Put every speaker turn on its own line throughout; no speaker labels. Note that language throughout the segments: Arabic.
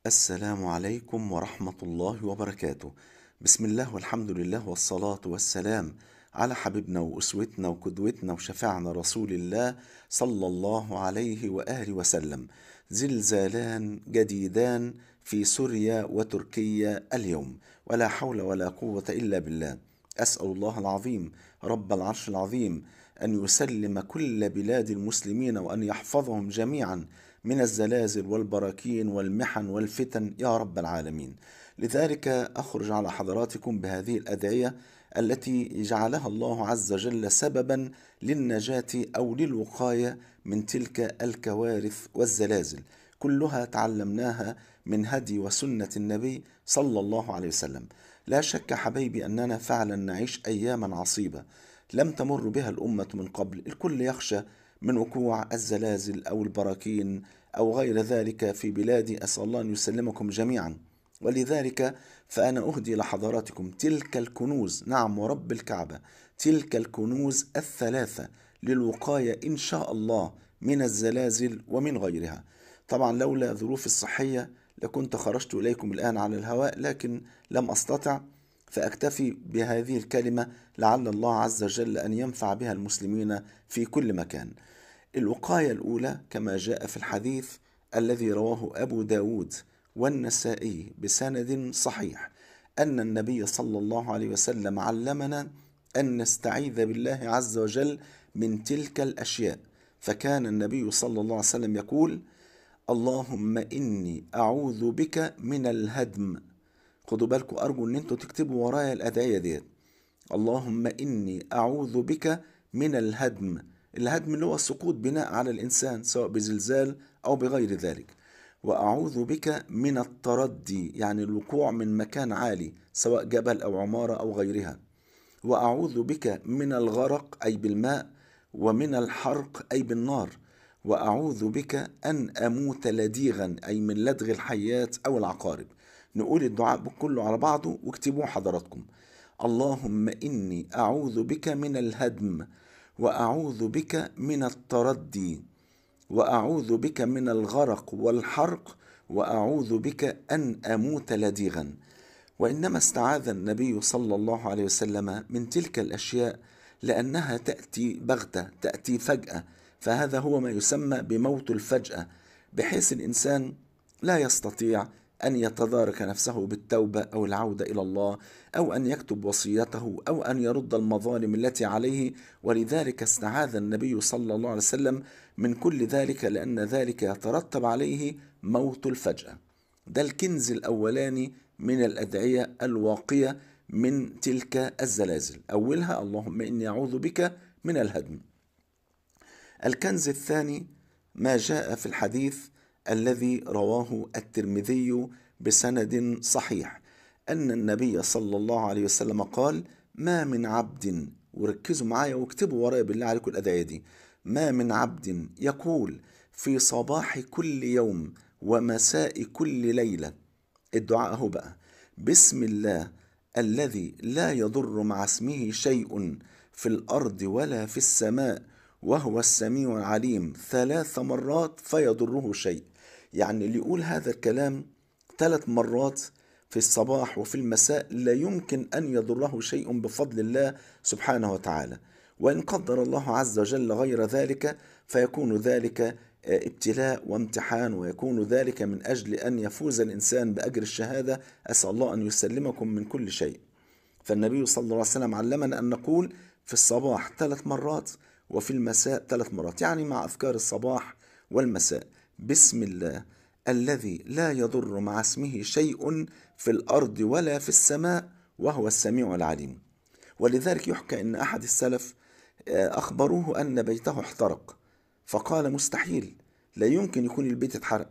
السلام عليكم ورحمة الله وبركاته. بسم الله والحمد لله والصلاة والسلام على حبيبنا وأسوتنا وقدوتنا وشفيعنا رسول الله صلى الله عليه وآله وسلم. زلزالان جديدان في سوريا وتركيا اليوم، ولا حول ولا قوة إلا بالله. أسأل الله العظيم رب العرش العظيم أن يسلم كل بلاد المسلمين وأن يحفظهم جميعا من الزلازل والبراكين والمحن والفتن يا رب العالمين. لذلك أخرج على حضراتكم بهذه الأدعية التي جعلها الله عز وجل سببا للنجاة أو للوقاية من تلك الكوارث والزلازل، كلها تعلمناها من هدي وسنة النبي صلى الله عليه وسلم. لا شك حبيبي أننا فعلا نعيش أياما عصيبة لم تمر بها الأمة من قبل. الكل يخشى من وقوع الزلازل أو البراكين أو غير ذلك في بلادي، أسأل الله أن يسلمكم جميعا. ولذلك فأنا أهدي لحضراتكم تلك الكنوز، نعم ورب الكعبة، تلك الكنوز الثلاثة للوقاية إن شاء الله من الزلازل ومن غيرها. طبعا لولا ظروف الصحية لكنت خرجت إليكم الآن على الهواء، لكن لم أستطع، فأكتفي بهذه الكلمة لعل الله عز وجل أن ينفع بها المسلمين في كل مكان. الوقاية الأولى كما جاء في الحديث الذي رواه أبو داود والنسائي بسند صحيح أن النبي صلى الله عليه وسلم علمنا أن نستعيذ بالله عز وجل من تلك الأشياء. فكان النبي صلى الله عليه وسلم يقول: اللهم إني أعوذ بك من الهدم. خدوا بالكم، أرجو أن أنتوا تكتبوا ورايا الأدعية ديت. اللهم إني أعوذ بك من الهدم. الهدم اللي هو سقوط بناء على الإنسان سواء بزلزال أو بغير ذلك. وأعوذ بك من التردي، يعني الوقوع من مكان عالي سواء جبل أو عمارة أو غيرها. وأعوذ بك من الغرق أي بالماء، ومن الحرق أي بالنار. وأعوذ بك أن أموت لديغا أي من لدغ الحيات أو العقارب. نقول الدعاء كله على بعضه واكتبوه حضراتكم. اللهم إني أعوذ بك من الهدم، وأعوذ بك من التردي، وأعوذ بك من الغرق والحرق، وأعوذ بك أن أموت لديغا. وإنما استعاذ النبي صلى الله عليه وسلم من تلك الأشياء لأنها تأتي بغتة، تأتي فجأة، فهذا هو ما يسمى بموت الفجأة، بحيث الإنسان لا يستطيع أن يتدارك نفسه بالتوبة أو العودة إلى الله، أو أن يكتب وصيته، أو أن يرد المظالم التي عليه. ولذلك استعاذ النبي صلى الله عليه وسلم من كل ذلك، لأن ذلك يترتب عليه موت الفجأة. ده الكنز الأولاني من الأدعية الواقية من تلك الزلازل. أولها اللهم إني أعوذ بك من الهدم. الكنز الثاني ما جاء في الحديث الذي رواه الترمذي بسند صحيح أن النبي صلى الله عليه وسلم قال: ما من عبد، وركزوا معايا واكتبوا ورايا بالله عليكم الأدعية دي، ما من عبد يقول في صباح كل يوم ومساء كل ليلة، الدعاء هو بقى: بسم الله الذي لا يضر مع اسمه شيء في الأرض ولا في السماء وهو السميع العليم 3 مرات فيضره شيء. يعني اللي يقول هذا الكلام 3 مرات في الصباح وفي المساء لا يمكن أن يضره شيء بفضل الله سبحانه وتعالى. وإن قدر الله عز وجل غير ذلك فيكون ذلك ابتلاء وامتحان، ويكون ذلك من أجل أن يفوز الإنسان بأجر الشهادة. أسأل الله أن يسلمكم من كل شيء. فالنبي صلى الله عليه وسلم علمنا أن نقول في الصباح 3 مرات وفي المساء 3 مرات، يعني مع أذكار الصباح والمساء: بسم الله الذي لا يضر مع اسمه شيء في الأرض ولا في السماء وهو السميع العليم. ولذلك يحكى أن أحد السلف أخبروه أن بيته احترق، فقال: مستحيل، لا يمكن يكون البيت اتحرق.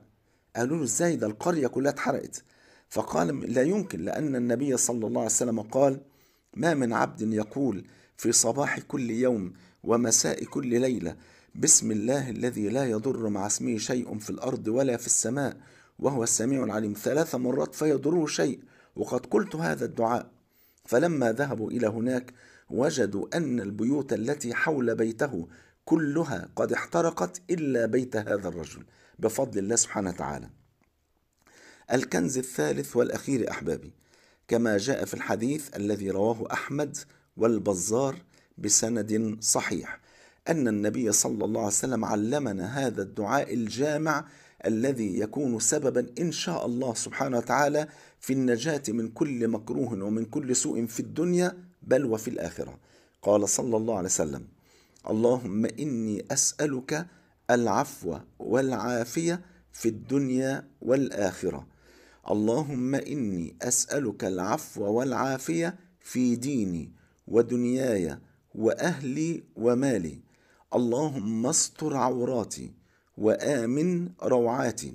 قالوا له: ازاي، ده القرية كلها اتحرقت. فقال: لا يمكن، لأن النبي صلى الله عليه وسلم قال: ما من عبد يقول في صباح كل يوم ومساء كل ليلة بسم الله الذي لا يضر مع اسمه شيء في الأرض ولا في السماء وهو السميع العليم 3 مرات فيضره شيء. وقد قلت هذا الدعاء، فلما ذهبوا إلى هناك وجدوا أن البيوت التي حول بيته كلها قد احترقت إلا بيت هذا الرجل بفضل الله سبحانه وتعالى. الكنز الثالث والأخير أحبابي، كما جاء في الحديث الذي رواه أحمد والبزار بسند صحيح، أن النبي صلى الله عليه وسلم علمنا هذا الدعاء الجامع الذي يكون سببا إن شاء الله سبحانه وتعالى في النجاة من كل مكروه ومن كل سوء في الدنيا بل وفي الآخرة. قال صلى الله عليه وسلم: اللهم إني أسألك العفو والعافية في الدنيا والآخرة. اللهم إني أسألك العفو والعافية في ديني ودنياي وأهلي ومالي. اللهم استر عوراتي وآمن روعاتي.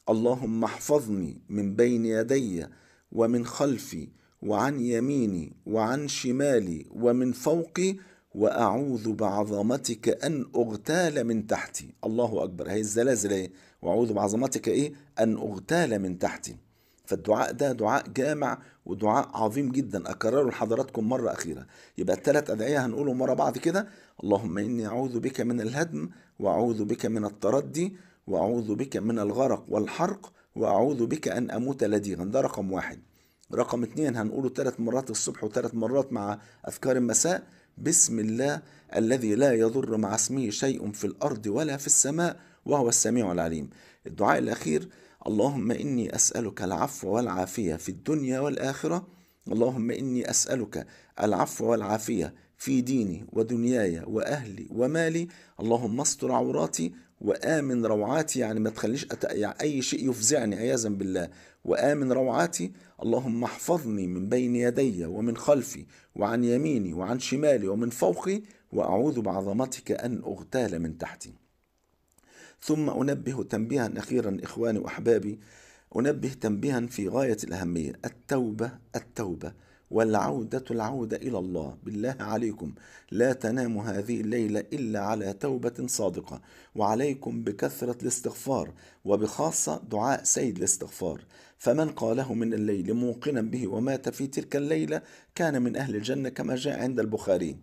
اللهم احفظني من بين يدي ومن خلفي وعن يميني وعن شمالي ومن فوقي، وأعوذ بعظمتك أن أغتال من تحتي. الله أكبر، هي الزلازل ايه، وأعوذ بعظمتك إيه أن أغتال من تحتي. فالدعاء ده دعاء جامع ودعاء عظيم جدا، أكرره لحضراتكم مرة أخيرة. يبقى الثلاث أدعية هنقولهم مرة بعض كده: اللهم إني أعوذ بك من الهدم، وأعوذ بك من التردي، وأعوذ بك من الغرق والحرق، وأعوذ بك أن أموت لديغا. ده رقم واحد. رقم اتنين هنقوله 3 مرات الصبح و3 مرات مع أذكار المساء: بسم الله الذي لا يضر مع اسمه شيء في الأرض ولا في السماء وهو السميع العليم. الدعاء الأخير: اللهم إني أسألك العفو والعافية في الدنيا والآخرة. اللهم إني أسألك العفو والعافية في ديني ودنياي وأهلي ومالي. اللهم استر عوراتي وآمن روعاتي، يعني ما تخليش يعني أي شيء يفزعني عياذا بالله. وآمن روعاتي. اللهم احفظني من بين يدي ومن خلفي وعن يميني وعن شمالي ومن فوقي، وأعوذ بعظمتك أن أغتال من تحتي. ثم أنبه تنبيها أخيرا إخواني وأحبابي، أنبه تنبيها في غاية الأهمية: التوبة التوبة العودة إلى الله. بالله عليكم لا تناموا هذه الليلة إلا على توبة صادقة، وعليكم بكثرة الاستغفار، وبخاصة دعاء سيد الاستغفار. فمن قاله من الليل موقنا به ومات في تلك الليلة كان من أهل الجنة كما جاء عند البخاري.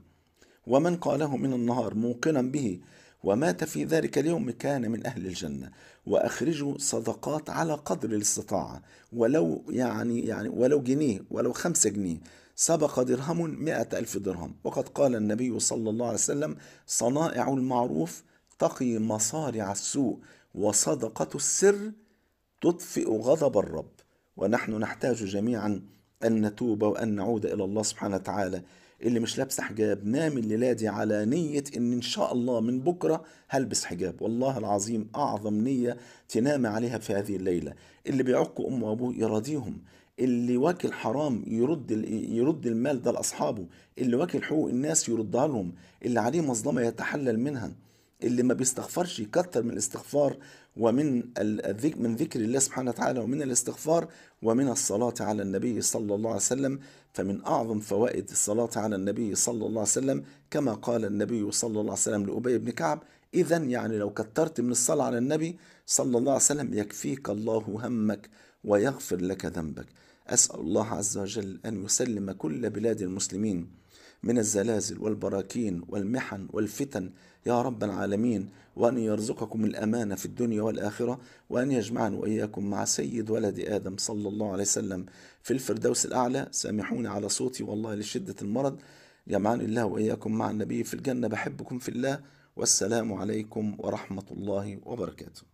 ومن قاله من النهار موقنا به ومات في ذلك اليوم كان من أهل الجنة. وأخرجوا صدقات على قدر الاستطاعة، ولو يعني ولو جنيه، ولو 5 جنيه. سبق درهم 100,000 درهم. وقد قال النبي صلى الله عليه وسلم: صنائع المعروف تقي مصارع السوء، وصدقة السر تطفئ غضب الرب. ونحن نحتاج جميعا أن نتوب وأن نعود إلى الله سبحانه وتعالى. اللي مش لابس حجاب نام الليلة دي على نية إن شاء الله من بكرة هلبس حجاب. والله العظيم أعظم نية تنام عليها في هذه الليلة. اللي بيعق أمه وأبوه يراضيهم، اللي واكل حرام يرد المال ده لأصحابه، اللي واكل حقوق الناس يردها لهم، اللي عليه مظلمة يتحلل منها، اللي ما بيستغفرش يكتر من الاستغفار، ومن من ذكر الله سبحانه وتعالى، ومن الاستغفار، ومن الصلاة على النبي صلى الله عليه وسلم. فمن أعظم فوائد الصلاة على النبي صلى الله عليه وسلم كما قال النبي صلى الله عليه وسلم لأبي بن كعب: إذا يعني لو كترت من الصلاة على النبي صلى الله عليه وسلم يكفيك الله همك ويغفر لك ذنبك. أسأل الله عز وجل أن يسلم كل بلاد المسلمين من الزلازل والبراكين والمحن والفتن يا رب العالمين، وأن يرزقكم الأمان في الدنيا والآخرة، وأن يجمعنا وإياكم مع سيد ولد آدم صلى الله عليه وسلم في الفردوس الأعلى. سامحوني على صوتي والله لشدة المرض. جمعني الله وإياكم مع النبي في الجنة. بحبكم في الله، والسلام عليكم ورحمة الله وبركاته.